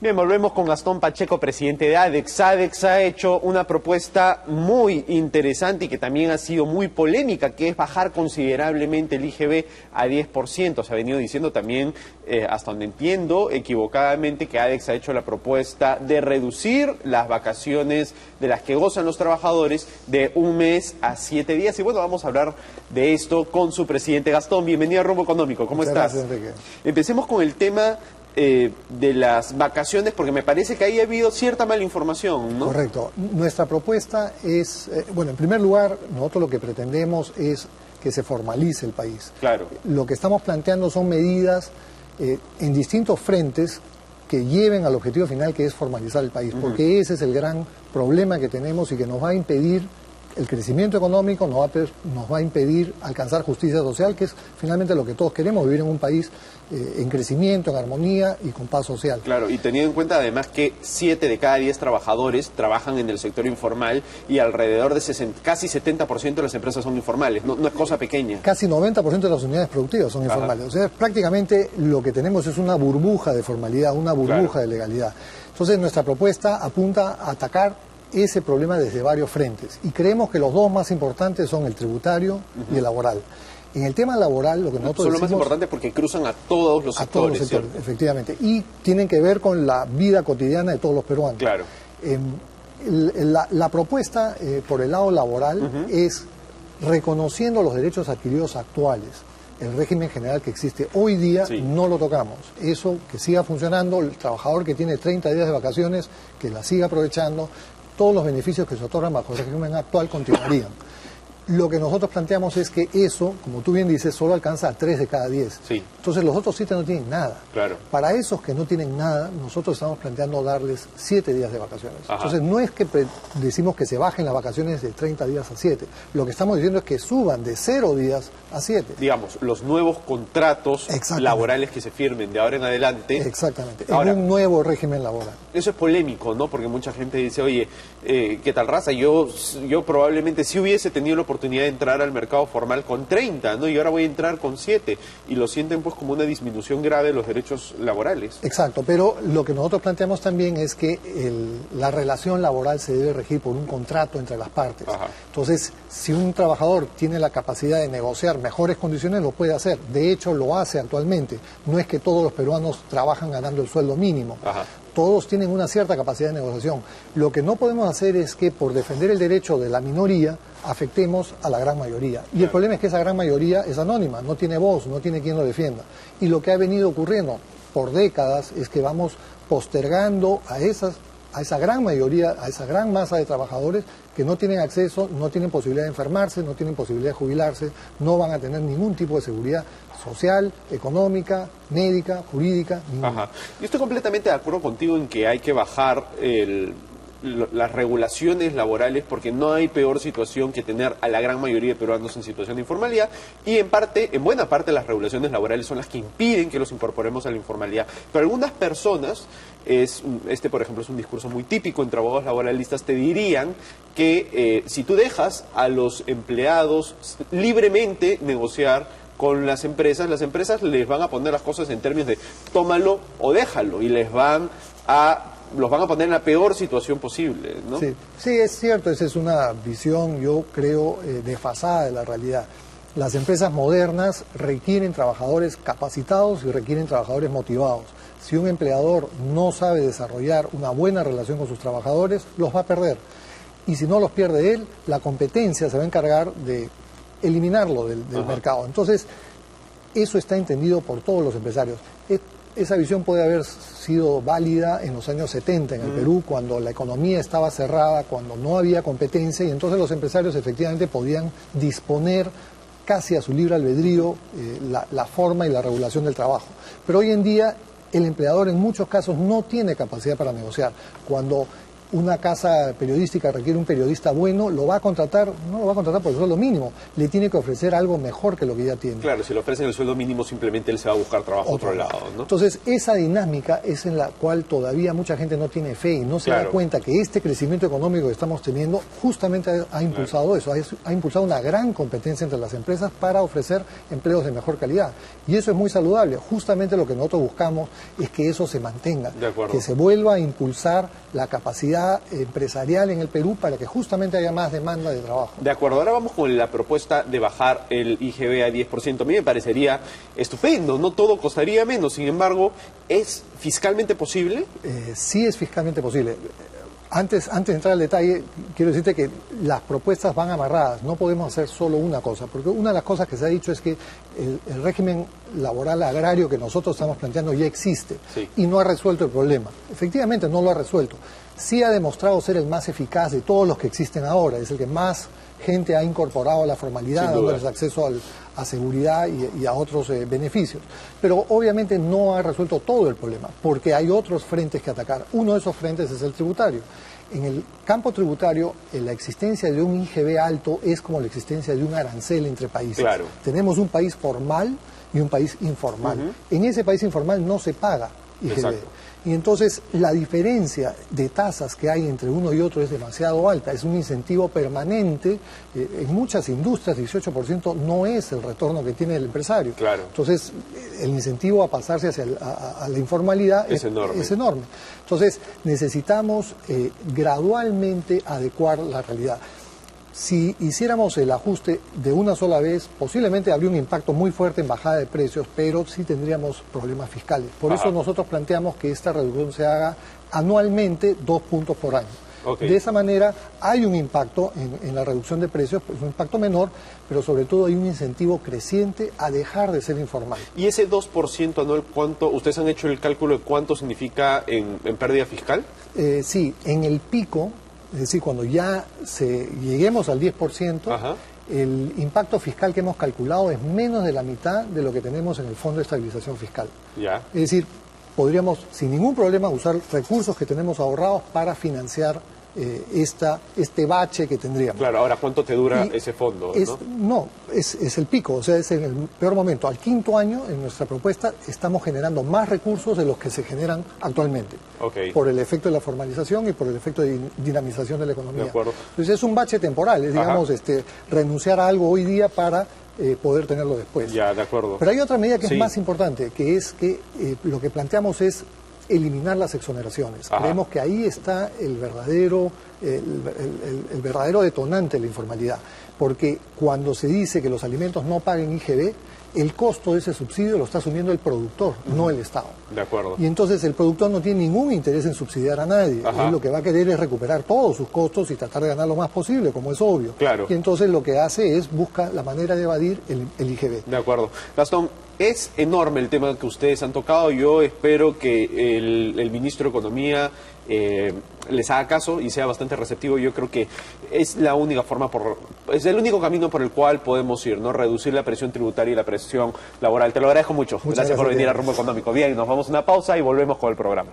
Bien, volvemos con Gastón Pacheco, presidente de ADEX. ADEX ha hecho una propuesta muy interesante y que también ha sido muy polémica, que es bajar considerablemente el IGB a 10%. Se ha venido diciendo también, hasta donde entiendo, equivocadamente, que ADEX ha hecho la propuesta de reducir las vacaciones de las que gozan los trabajadores de 1 mes a 7 días. Y bueno, vamos a hablar de esto con su presidente. Gastón, bienvenido a Rumbo Económico. ¿Cómo estás? Gracias, Enrique. Empecemos con el tema de las vacaciones, porque me parece que ahí ha habido cierta mala información, ¿no? Correcto. Nuestra propuesta es, bueno, en primer lugar, nosotros lo que pretendemos es que se formalice el país. Claro. Lo que estamos planteando son medidas en distintos frentes que lleven al objetivo final, que es formalizar el país, porque ese es el gran problema que tenemos y que nos va a impedir el crecimiento económico, nos va a impedir alcanzar justicia social, que es finalmente lo que todos queremos, vivir en un país en crecimiento, en armonía y con paz social. Claro, y teniendo en cuenta además que 7 de cada 10 trabajadores trabajan en el sector informal y alrededor de casi 70% de las empresas son informales, no es cosa pequeña. Casi 90% de las unidades productivas son informales. O sea, prácticamente lo que tenemos es una burbuja de formalidad, una burbuja de legalidad. Entonces nuestra propuesta apunta a atacar ese problema desde varios frentes. Y creemos que los dos más importantes son el tributario y el laboral. En el tema laboral, lo que nosotros son decimos... los más importantes porque cruzan a todos los sectores. A todos los sectores, efectivamente. Y tienen que ver con la vida cotidiana de todos los peruanos. Claro. La propuesta por el lado laboral es reconociendo los derechos adquiridos actuales. El régimen general que existe hoy día no lo tocamos. Eso que siga funcionando, el trabajador que tiene 30 días de vacaciones, que la siga aprovechando, todos los beneficios que se otorgan bajo el régimen actual continuarían. Lo que nosotros planteamos es que eso, como tú bien dices, solo alcanza a 3 de cada 10. Sí. Entonces los otros 7 no tienen nada. Claro. Para esos que no tienen nada, nosotros estamos planteando darles 7 días de vacaciones. Ajá. Entonces no es que decimos que se bajen las vacaciones de 30 días a 7. Lo que estamos diciendo es que suban de 0 días a 7. Digamos, los nuevos contratos laborales que se firmen de ahora en adelante. Exactamente, Ahora, en un nuevo régimen laboral. Eso es polémico, ¿no? Porque mucha gente dice, oye, ¿qué tal raza? Yo probablemente sí hubiese tenido la oportunidad de entrar al mercado formal con 30, ¿no? Y ahora voy a entrar con 7. Y lo sienten pues como una disminución grave de los derechos laborales. Exacto, pero lo que nosotros planteamos también es que la relación laboral se debe regir por un contrato entre las partes. Ajá. Entonces, si un trabajador tiene la capacidad de negociar mejores condiciones, lo puede hacer. De hecho, lo hace actualmente. No es que todos los peruanos trabajan ganando el sueldo mínimo. Ajá. Todos tienen una cierta capacidad de negociación. Lo que no podemos hacer es que por defender el derecho de la minoría afectemos a la gran mayoría. Y el problema es que esa gran mayoría es anónima, no tiene voz, no tiene quien lo defienda. Y lo que ha venido ocurriendo por décadas es que vamos postergando a esa gran mayoría, a esa gran masa de trabajadores que no tienen acceso, no tienen posibilidad de enfermarse, no tienen posibilidad de jubilarse, no van a tener ningún tipo de seguridad social, económica, médica, jurídica, ninguna. Ajá. Yo estoy completamente de acuerdo contigo en que hay que bajar las regulaciones laborales porque no hay peor situación que tener a la gran mayoría de peruanos en situación de informalidad y en buena parte las regulaciones laborales son las que impiden que los incorporemos a la informalidad. Pero algunas personas, por ejemplo es un discurso muy típico entre abogados laboralistas, te dirían que si tú dejas a los empleados libremente negociar con las empresas les van a poner las cosas en términos de tómalo o déjalo y los van a poner en la peor situación posible, ¿no? Sí, es cierto, esa es una visión, yo creo, desfasada de la realidad. Las empresas modernas requieren trabajadores capacitados y requieren trabajadores motivados. Si un empleador no sabe desarrollar una buena relación con sus trabajadores, los va a perder. Y si no los pierde él, la competencia se va a encargar de eliminarlo del mercado. Entonces, eso está entendido por todos los empresarios. Esa visión puede haber sido válida en los años 70 en el Perú, cuando la economía estaba cerrada, cuando no había competencia, y entonces los empresarios efectivamente podían disponer casi a su libre albedrío la forma y la regulación del trabajo. Pero hoy en día el empleador en muchos casos no tiene capacidad para negociar. Cuando una casa periodística requiere un periodista bueno, lo va a contratar, no lo va a contratar por el sueldo mínimo, le tiene que ofrecer algo mejor que lo que ya tiene. Claro, si le ofrecen el sueldo mínimo simplemente él se va a buscar trabajo a otro lado, ¿no? Entonces, esa dinámica es en la cual todavía mucha gente no tiene fe y no se da cuenta que este crecimiento económico que estamos teniendo justamente ha impulsado eso, ha impulsado una gran competencia entre las empresas para ofrecer empleos de mejor calidad. Y eso es muy saludable. Justamente lo que nosotros buscamos es que eso se mantenga, que se vuelva a impulsar la capacidad empresarial en el Perú para que justamente haya más demanda de trabajo. De acuerdo, ahora vamos con la propuesta de bajar el IGB a 10%. A mí me parecería estupendo, no todo costaría menos, sin embargo, ¿es fiscalmente posible? Sí es fiscalmente posible. Antes de entrar al detalle, quiero decirte que las propuestas van amarradas, no podemos hacer solo una cosa, porque una de las cosas que se ha dicho es que el régimen laboral agrario que nosotros estamos planteando ya existe y no ha resuelto el problema. Efectivamente no lo ha resuelto. Sí ha demostrado ser el más eficaz de todos los que existen ahora, es el que más gente ha incorporado a la formalidad, dándoles acceso a seguridad y a otros beneficios. Pero obviamente no ha resuelto todo el problema, porque hay otros frentes que atacar. Uno de esos frentes es el tributario. En el campo tributario, la existencia de un IGB alto es como la existencia de un arancel entre países. Claro. Tenemos un país formal y un país informal. En ese país informal no se paga IGB. Exacto. Y entonces la diferencia de tasas que hay entre uno y otro es demasiado alta, es un incentivo permanente. En muchas industrias 18% no es el retorno que tiene el empresario. Claro. Entonces el incentivo a pasarse hacia a la informalidad es enorme. Entonces necesitamos gradualmente adecuar la realidad. Si hiciéramos el ajuste de una sola vez, posiblemente habría un impacto muy fuerte en bajada de precios, pero sí tendríamos problemas fiscales. Por eso nosotros planteamos que esta reducción se haga anualmente 2 puntos por año. De esa manera hay un impacto en la reducción de precios, pues un impacto menor, pero sobre todo hay un incentivo creciente a dejar de ser informal. ¿Y ese 2% anual, cuánto, ustedes han hecho el cálculo de cuánto significa en pérdida fiscal? Sí, en el pico, es decir, cuando ya lleguemos al 10%, el impacto fiscal que hemos calculado es menos de la mitad de lo que tenemos en el Fondo de Estabilización Fiscal. Es decir, podríamos sin ningún problema usar recursos que tenemos ahorrados para financiar este bache que tendríamos. Claro, ahora, ¿cuánto te dura ese fondo? Es el pico, o sea, es en el peor momento. Al quinto año, en nuestra propuesta, estamos generando más recursos de los que se generan actualmente, por el efecto de la formalización y por el efecto de dinamización de la economía. Entonces es un bache temporal, es, digamos, renunciar a algo hoy día para poder tenerlo después. Pero hay otra medida que es más importante, que es que lo que planteamos es eliminar las exoneraciones. Creemos que ahí está el verdadero detonante de la informalidad, porque cuando se dice que los alimentos no paguen IGB, el costo de ese subsidio lo está asumiendo el productor, no el Estado. Y entonces el productor no tiene ningún interés en subsidiar a nadie. Él lo que va a querer es recuperar todos sus costos y tratar de ganar lo más posible, como es obvio. Y entonces lo que hace es busca la manera de evadir el IGB. De acuerdo. Gastón, es enorme el tema que ustedes han tocado. Yo espero que el ministro de Economía les haga caso y sea bastante receptivo. Yo creo que es la única forma, es el único camino por el cual podemos ir, ¿no? Reducir la presión tributaria y la presión laboral. Te lo agradezco mucho. Gracias por venir a Rumbo Económico. Bien, nos vamos a una pausa y volvemos con el programa.